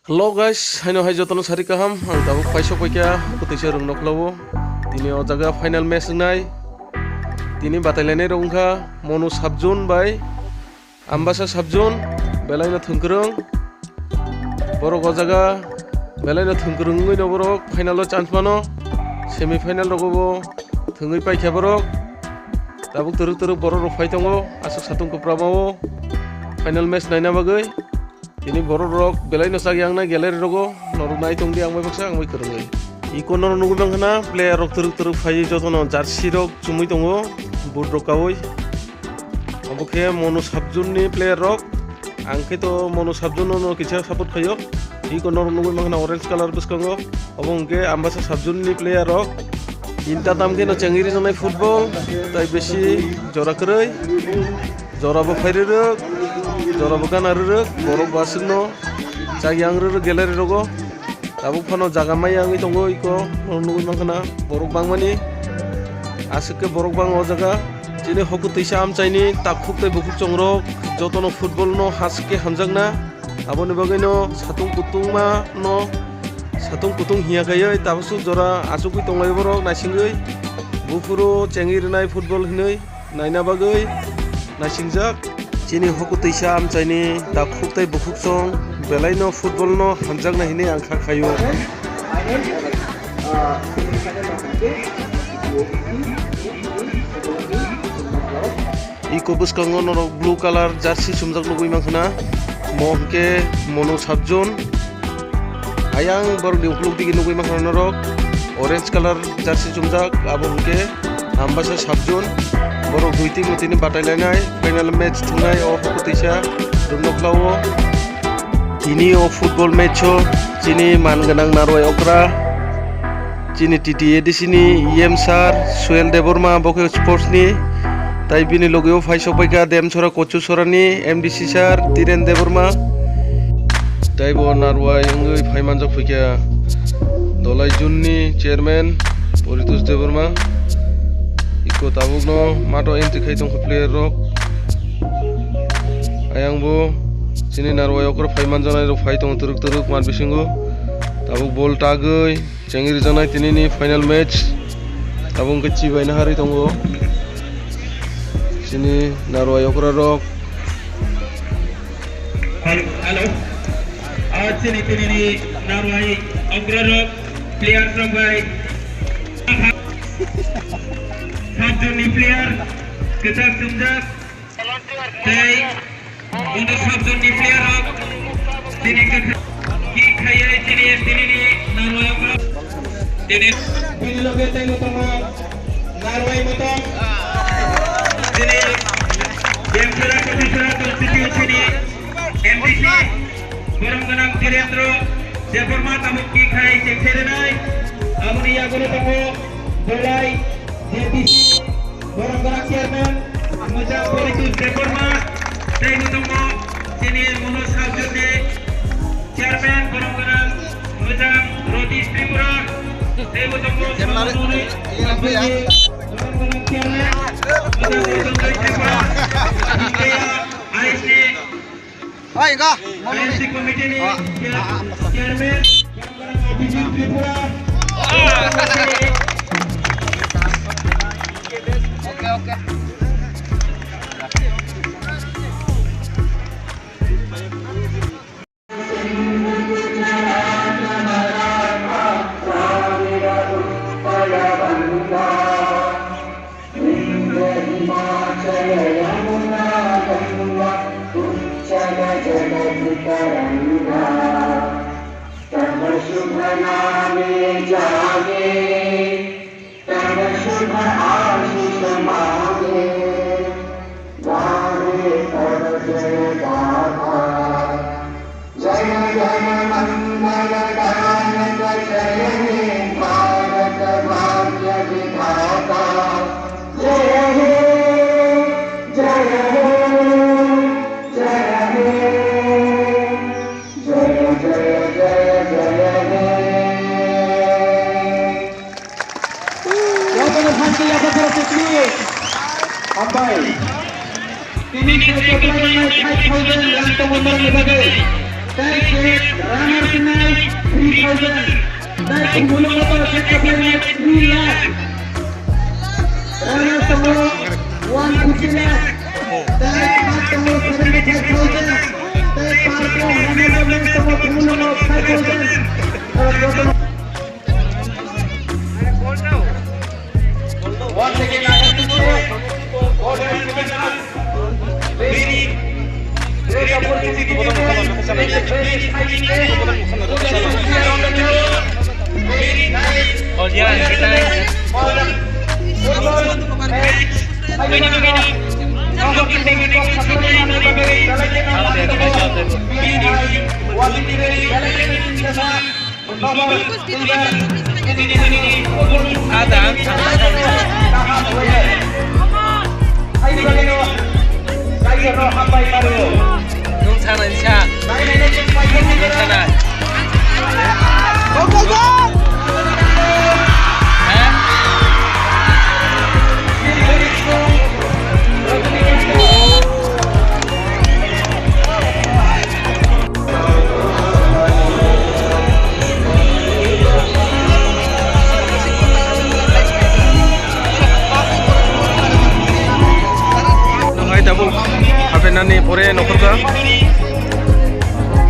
Hello guys, haino hai jotono sari kaham ang tabuk paisok paikya hokutwisa rwngnwkhala tini o jaga final match nai tini batailane wngkha MANU SUBZONE by AMBASSA SUBZONE belaino thwngkrung borok o jaga belaino thwngkrungui no borok final o chance mano semi final rogobo thwngui paikya borok tabuk turuk borok rok phai tongo asuk satung koprabao final match naina bagui ini borok rok belai no sagi angna gallery rogo norok nai tongdi ang baksa ang kerungai iko nor nugu bangna player rok turuk phai jotono jersey rok chumui tongo boot rok kawoi obokhe MANU SUBZONE ni player rok angke to MANU SUBZONE no kicha support khayo iko nor nugu bangna orange color buskango obongke AMBASSA SUBZONE ni player rok inta tamke no changiri jonai football tai beshi jora kroi jora bo phaireruk jora bo ganareruk borok basingno jagi angreruk gallery rogo tabuk phano jaga mai angi tongo iko nugui mangkhana borok bangmani asike borok bang o jaga jini hokutwisa amchaini takhuk tai bukhuk chongrok jotono football no haske hamjakna aboni bagui no satung kutung hiya kayoi tabusu jora asukui tonglai borok naisingui bufuro chengirnai football hinoi naina bagui nasingjak chini hokutwisa amchaini takhuk tai bukhuk chong belai no football no hamjakna hine angkha khayo iko buskango norok blue color jersey sumjak nugui mangkhana mohke MANU SUBZONE ayang borok ni upluk digi nugui mangkhana norok orange color jersey sumjak abongke AMBASSA SUBZONE borok dui team tini batailanai final match thungnai o hokutwisa rwngnwkhala tini o football match o chini manganang narwai okra chini TTADC ni EM sir Suel Deborma bokhe sports ni tai bini logeo phaisok paika demchora kochu sorani MDC sir Tiren Deborma tai bo narwai ngui phaimanjak phikya dolai junni chairman Poritus Deborma iko tabuk no mato entry khai tong player rok ayang bo chini narwai okra phaiman janai rok phai tong turuk mar bisingo tabuk ball tagui chengiri janai tini ni final match tabung ke chibaina hari tongo chini narwai okra rok hello chini ni narwai okra rok player rok by SUBZONE player ketak sumjak tai MANU SUBZONE ni player rok tini ki khayai tini ni narwai okra tini biloge tai motomo narwai motong tini demsara kotisara constitution ni MDC borongganang Tirendro Deborma tabuk ki khai chekserenai amuni agoro tongo bolai JPC borongganang chairman Moja Poritus Deborma tai motomo sini MANU SUBZONE chairman borongganang Moja Roti Tipra tai motomo borongganang chairman IC committee ni chairman Tipra Okay. Ini Once again, I have to say, God has given us very great opportunity to make a very exciting game. On the field, very nice. For the football match, Nani pore nokorka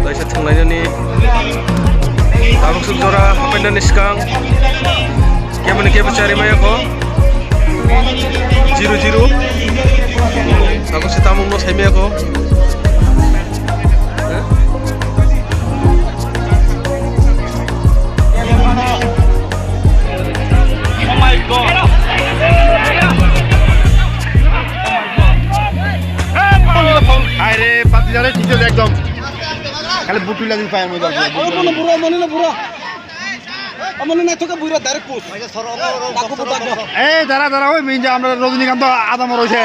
daisa thangnani tabuk subjora hapenani skang kemani ke bachari maya ko 0-0 tabuk sitamung no saimaya ko Oh my God! আরে পাতি জারে ঠিক আছে একদম খালি বুটু লাগি পায়ের মধ্যে মনে বুড়া মনে না বুড়া আমনে না তোকে বুড়া ডাইরেক্ট পোস্ট এই দাঁড়া দাঁড়া ওই মিনজা আমরা রজনীকান্ত আদাম রইছে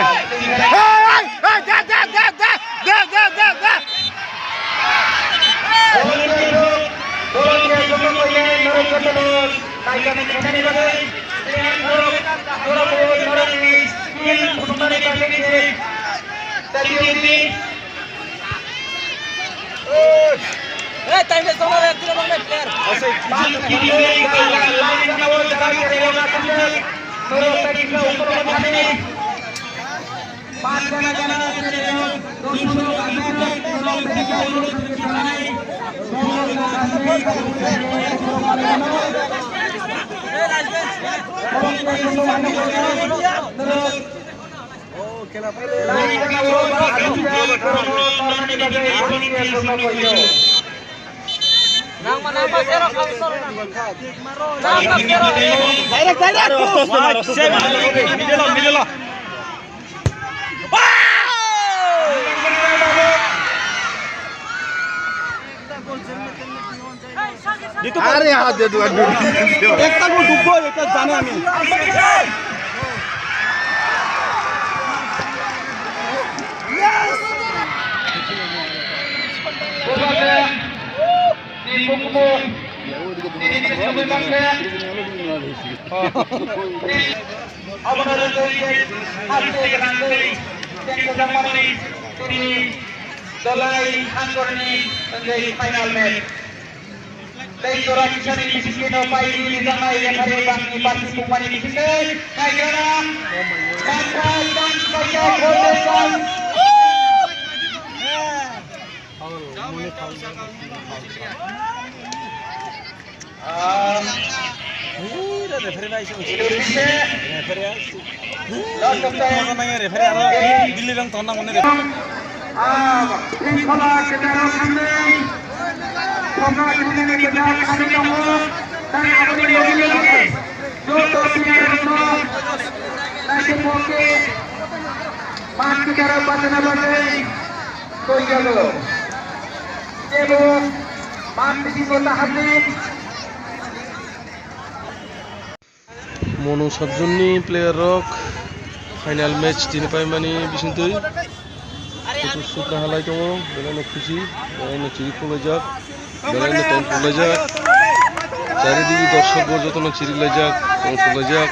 আরে হাত দে একটা গোল ডুববো এটা জানি আমি final match. Thank you, Rakshan ini Sino Pai di sana yang hari bangki pasti kumani di sini. Kaya dan saya kodesan. Monu SUBZONE player rock final match tinipai mani bisintui itu suka halai tongo belano khushi belano chiri polajak belano ton polajak চারিদিকে দর্শক যতন চিরি লাজাক ton polajak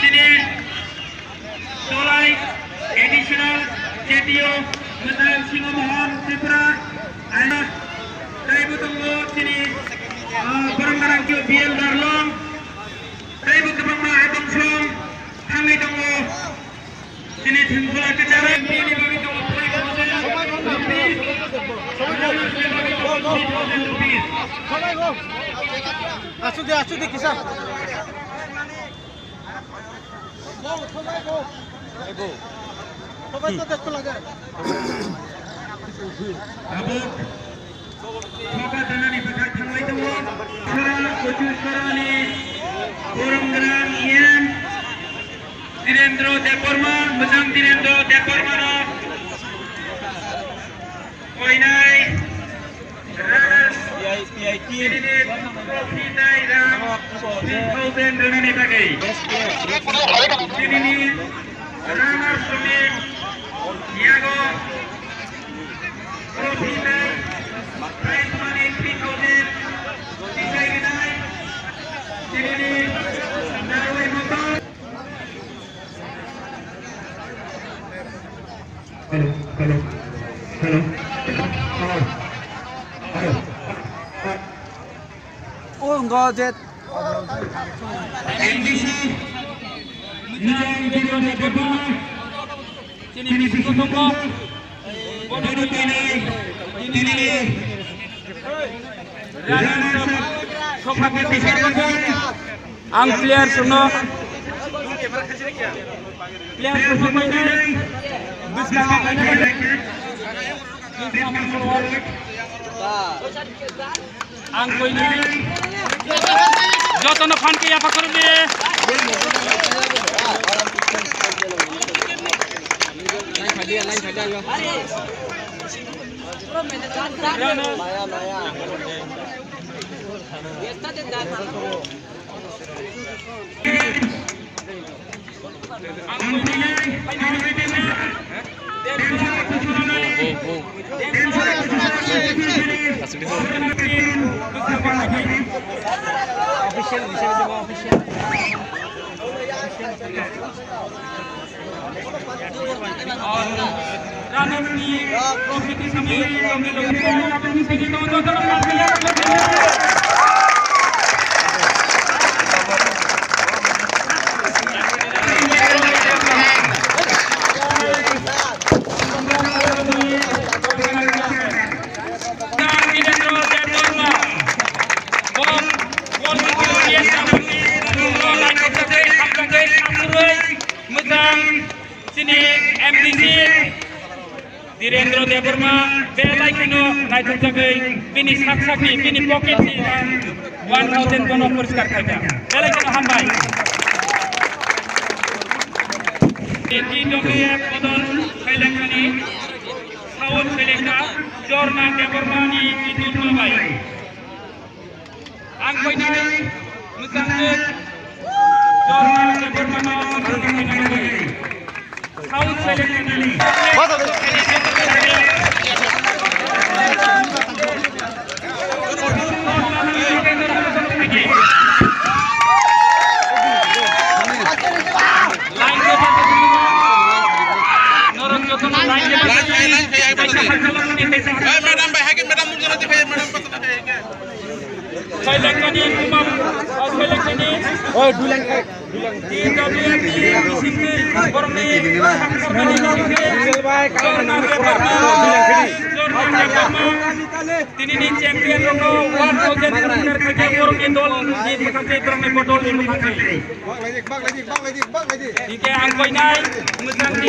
sini solai additional CTO Menteri Singomohon Tipra anak dari Butunggu sini barang-barang kio biel darlong dari Butunggu Abang Song Hangai Tunggu sini Tunggulah kejaran ini bagi Tunggu Asuk deh kisah. Coba kita tes lagi. Abuk, coba tangan di bekas tangan itu. Sekarang kucing sekarang ni burung gerang ian. Direndro dekorma, besang direndro dekorma no. Koinai, ras, ini kopi dai ram, kau bendera ni pakai. Ini ramar sumit, yago, kopi dai, price money 3,000, tikai dai. Ini darway motor. Oh enggak Jet. NBC Nijang Dino Dekorma sini bisiko toko bodol ini sopak besar ang player suno player suno mainai bisma mainai ang koinai jotono fan ke apa korbe sini MDC Direndro Dekorma belai kino naik jagai finish hak-hakni finish pocket ni 1000 kono puriskar kaja belai kino hambai ini doge bodol selekani sawon selekta jorna Dekorma ni itu nomai ang koinai musangkut jorna Dekorma ni sawon selekani Ini champion roko 1000 winner kerja orang Indol di bekasi terang bodol di bekasi. Bang lagi. Ike angkoi nai musang di.